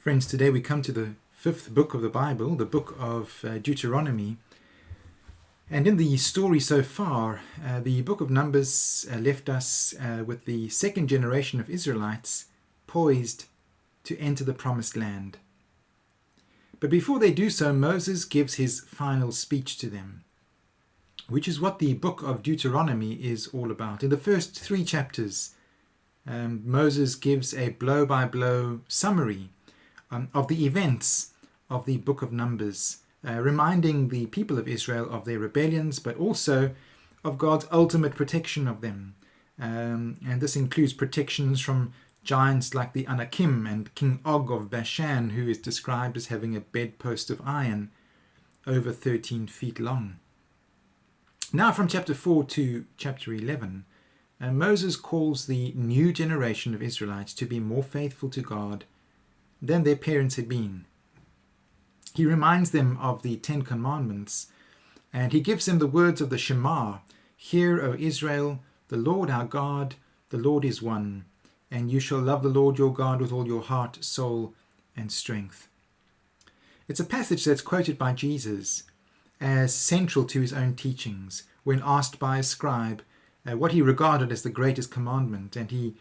Friends, today we come to the fifth book of the Bible, the book of Deuteronomy. And in the story so far, the book of Numbers left us with the second generation of Israelites poised to enter the promised land. But before they do so, Moses gives his final speech to them, which is what the book of Deuteronomy is all about. In the first 3 chapters, Moses gives a blow-by-blow summary of the events of the book of Numbers, reminding the people of Israel of their rebellions, but also of God's ultimate protection of them. And this includes protections from giants like the Anakim and King Og of Bashan, who is described as having a bedpost of iron over 13 feet long. Now from chapter 4 to chapter 11, Moses calls the new generation of Israelites to be more faithful to God than their parents had been. He reminds them of the 10 Commandments, and he gives them the words of the Shema: "Hear, O Israel, the Lord our God, the Lord is one, and you shall love the Lord your God with all your heart, soul, and strength." It's a passage that's quoted by Jesus as central to his own teachings when asked by a scribe what he regarded as the greatest commandment, and he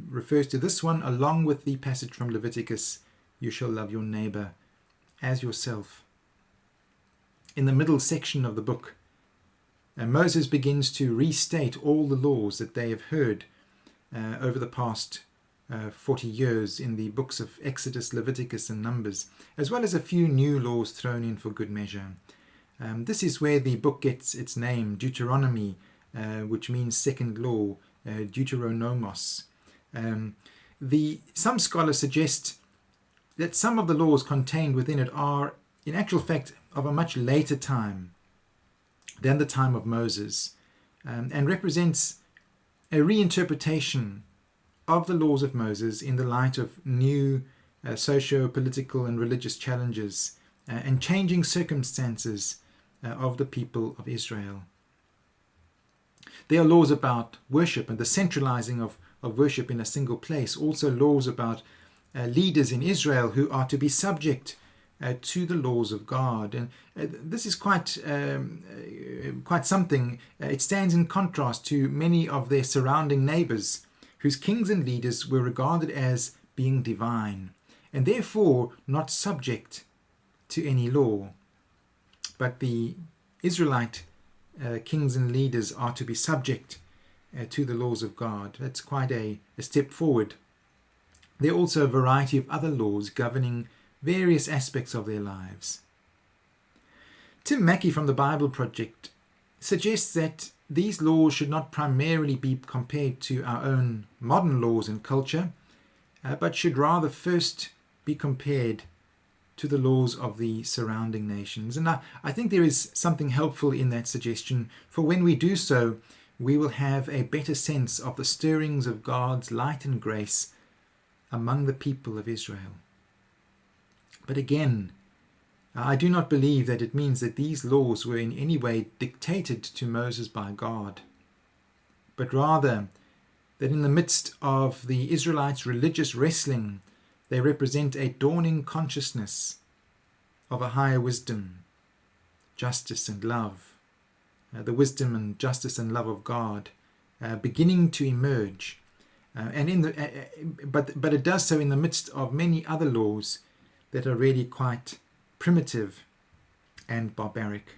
refers to this one along with the passage from Leviticus, "You shall love your neighbor as yourself." In the middle section of the book, Moses begins to restate all the laws that they have heard over the past 40 years in the books of Exodus, Leviticus, and Numbers, as well as a few new laws thrown in for good measure. This is where the book gets its name, Deuteronomy, which means second law, Deuteronomos. Some scholars suggest that some of the laws contained within it are, in actual fact, of a much later time than the time of Moses, and represents a reinterpretation of the laws of Moses in the light of new socio-political and religious challenges and changing circumstances of the people of Israel. There are laws about worship and the centralizing of worship in a single place. Also laws about leaders in Israel who are to be subject to the laws of God. And this is quite something. It stands in contrast to many of their surrounding neighbors, whose kings and leaders were regarded as being divine, and therefore not subject to any law. But the Israelite kings and leaders are to be subject to the laws of God. That's quite a step forward. There are also a variety of other laws governing various aspects of their lives. Tim Mackey from the Bible Project suggests that these laws should not primarily be compared to our own modern laws and culture, but should rather first be compared to the laws of the surrounding nations. And I think there is something helpful in that suggestion, for when we do so, we will have a better sense of the stirrings of God's light and grace among the people of Israel. But again, I do not believe that it means that these laws were in any way dictated to Moses by God, but rather that in the midst of the Israelites' religious wrestling, they represent a dawning consciousness of a higher wisdom, justice and love, the wisdom and justice and love of God beginning to emerge. But it does so in the midst of many other laws that are really quite primitive and barbaric.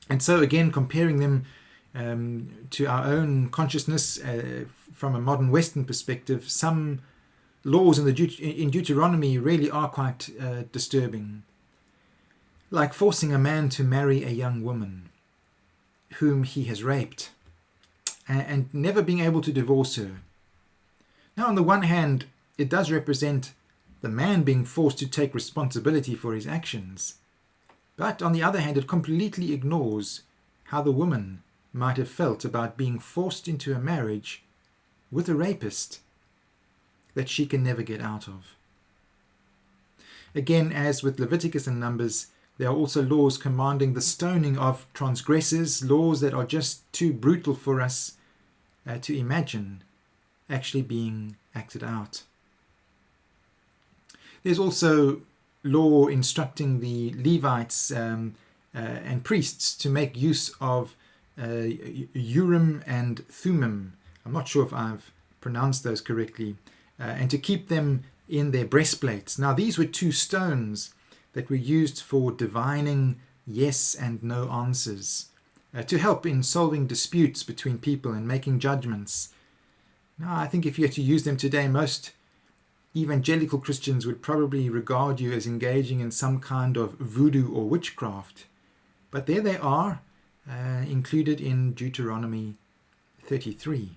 And so again, comparing them to our own consciousness from a modern Western perspective, some laws in Deuteronomy really are quite disturbing, like forcing a man to marry a young woman whom he has raped and never being able to divorce her. Now, on the one hand, it does represent the man being forced to take responsibility for his actions, but on the other hand, it completely ignores how the woman might have felt about being forced into a marriage with a rapist that she can never get out of. Again, as with Leviticus and Numbers, there are also laws commanding the stoning of transgressors, laws that are just too brutal for us to imagine actually being acted out. There's also law instructing the Levites and priests to make use of Urim and Thummim. I'm not sure if I've pronounced those correctly. And to keep them in their breastplates. Now, these were two stones that were used for divining yes and no answers, to help in solving disputes between people and making judgments. Now, I think if you had to use them today, most evangelical Christians would probably regard you as engaging in some kind of voodoo or witchcraft. But there they are, included in Deuteronomy 33.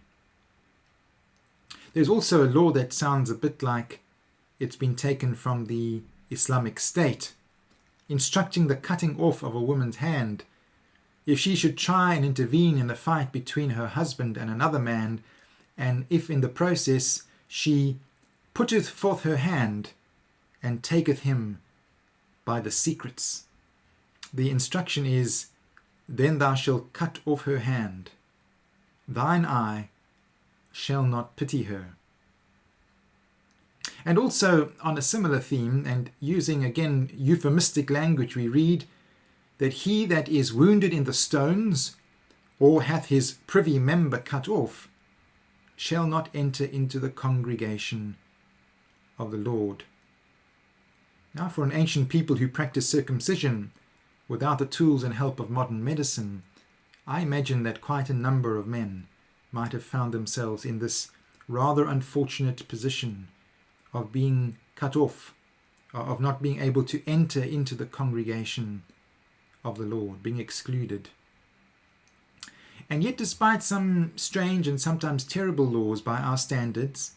There's also a law that sounds a bit like it's been taken from the Islamic State, instructing the cutting off of a woman's hand. If she should try and intervene in a fight between her husband and another man, and if in the process she putteth forth her hand and taketh him by the secrets, the instruction is, then thou shalt cut off her hand. Thine eye shall not pity her. And also on a similar theme, and using again euphemistic language, we read that he that is wounded in the stones, or hath his privy member cut off, shall not enter into the congregation of the Lord. Now, for an ancient people who practiced circumcision without the tools and help of modern medicine, I imagine that quite a number of men might have found themselves in this rather unfortunate position of being cut off, of not being able to enter into the congregation of the Lord, being excluded. And yet, despite some strange and sometimes terrible laws by our standards,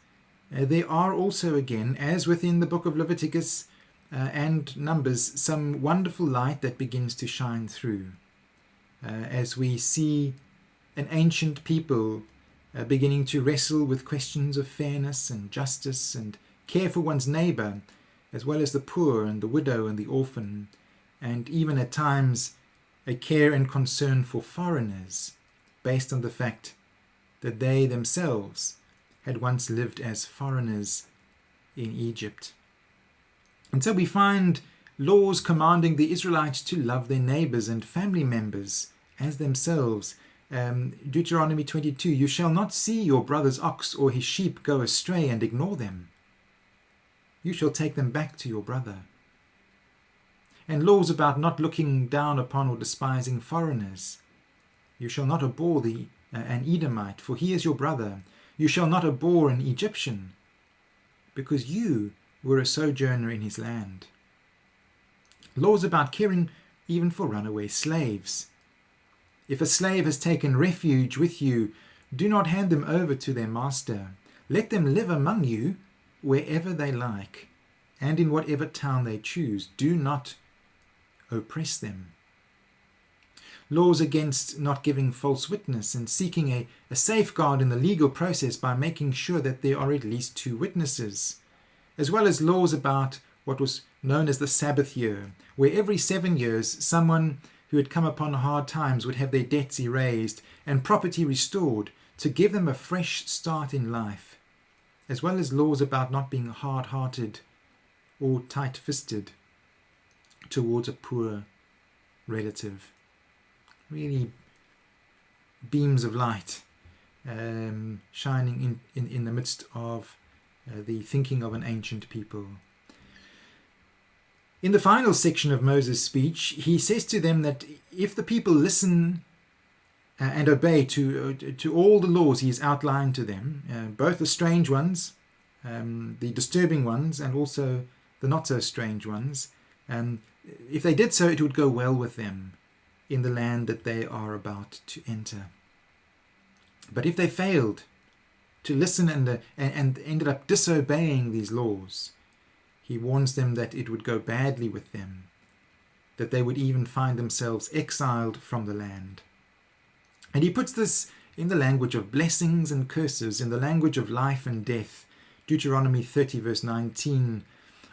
there are also, again, as within the book of Leviticus and Numbers, some wonderful light that begins to shine through as we see an ancient people beginning to wrestle with questions of fairness and justice and care for one's neighbor, as well as the poor and the widow and the orphan, and even at times a care and concern for foreigners, based on the fact that they themselves had once lived as foreigners in Egypt. And so we find laws commanding the Israelites to love their neighbors and family members as themselves. Deuteronomy 22, you shall not see your brother's ox or his sheep go astray and ignore them. You shall take them back to your brother. And laws about not looking down upon or despising foreigners. You shall not abhor an Edomite, for he is your brother. You shall not abhor an Egyptian, because you were a sojourner in his land. Laws about caring even for runaway slaves. If a slave has taken refuge with you, do not hand them over to their master. Let them live among you wherever they like, and in whatever town they choose. Do not oppress them. Laws against not giving false witness and seeking a safeguard in the legal process by making sure that there are at least 2 witnesses, as well as laws about what was known as the Sabbath year, where every 7 years someone who had come upon hard times would have their debts erased and property restored to give them a fresh start in life, as well as laws about not being hard-hearted or tight-fisted towards a poor relative. Really beams of light shining in the midst of the thinking of an ancient people. In the final section of Moses' speech, he says to them that if the people listen and obey to all the laws he has outlined to them, both the strange ones, the disturbing ones, and also the not so strange ones, if they did so, it would go well with them in the land that they are about to enter. But if they failed to listen and ended up disobeying these laws, he warns them that it would go badly with them, that they would even find themselves exiled from the land. And he puts this in the language of blessings and curses, in the language of life and death. Deuteronomy 30 verse 19,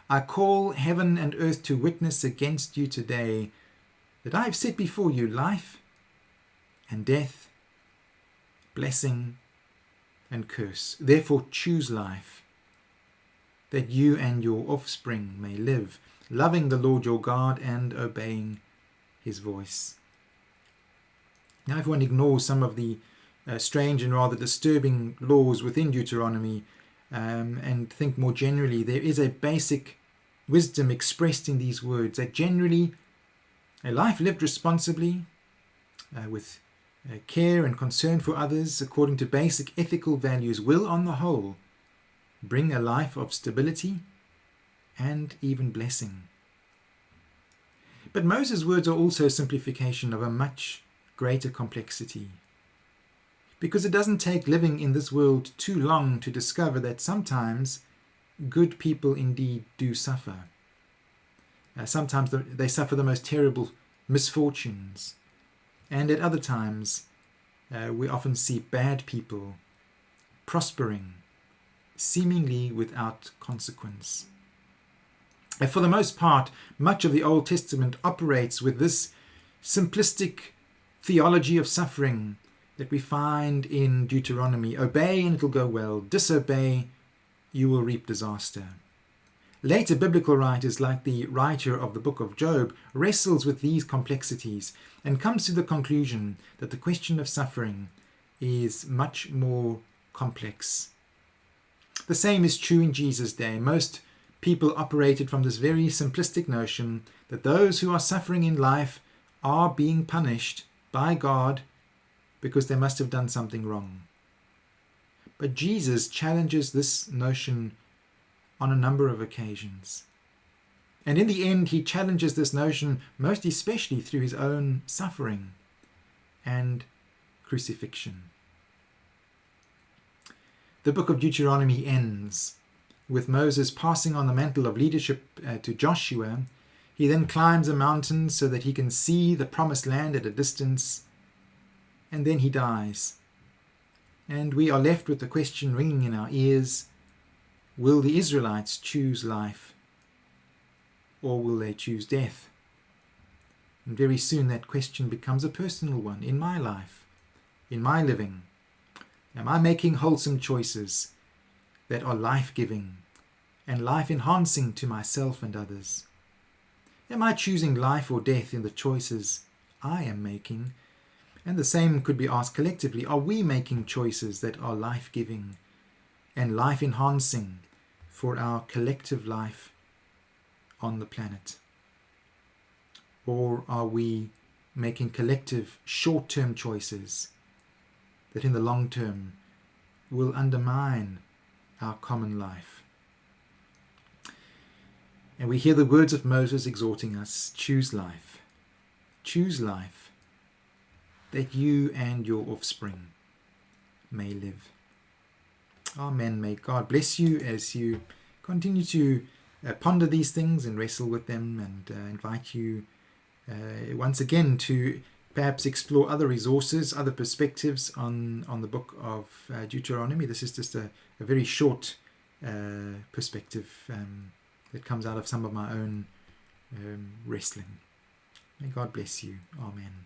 I call heaven and earth to witness against you today that I have set before you life and death, blessing and curse. Therefore choose life, that you and your offspring may live, loving the Lord your God and obeying his voice. Now, if one ignores some of the strange and rather disturbing laws within Deuteronomy and think more generally, there is a basic wisdom expressed in these words, that generally a life lived responsibly, with care and concern for others according to basic ethical values, will on the whole bring a life of stability and even blessing. But Moses' words are also a simplification of a much greater complexity, because it doesn't take living in this world too long to discover that sometimes good people indeed do suffer. Sometimes they suffer the most terrible misfortunes, and at other times we often see bad people prospering seemingly without consequence. And for the most part, much of the Old Testament operates with this simplistic theology of suffering that we find in Deuteronomy. Obey and it'll go well. Disobey, you will reap disaster. Later biblical writers, like the writer of the book of Job, wrestles with these complexities and comes to the conclusion that the question of suffering is much more complex. The same is true in Jesus' day. Most people operated from this very simplistic notion that those who are suffering in life are being punished by God because they must have done something wrong. But Jesus challenges this notion on a number of occasions. And in the end, he challenges this notion most especially through his own suffering and crucifixion. The book of Deuteronomy ends with Moses passing on the mantle of leadership to Joshua. He then climbs a mountain so that he can see the promised land at a distance, and then he dies. And we are left with the question ringing in our ears, will the Israelites choose life, or will they choose death? And very soon that question becomes a personal one in my life, in my living. Am I making wholesome choices that are life-giving and life-enhancing to myself and others? Am I choosing life or death in the choices I am making? And the same could be asked collectively. Are we making choices that are life-giving and life-enhancing for our collective life on the planet? Or are we making collective short-term choices that in the long term will undermine our common life? And we hear the words of Moses exhorting us, choose life, that you and your offspring may live. Amen. May God bless you as you continue to ponder these things and wrestle with them, and invite you once again to perhaps explore other resources, other perspectives on the book of Deuteronomy. This is just a very short perspective that comes out of some of my own wrestling. May God bless you. Amen.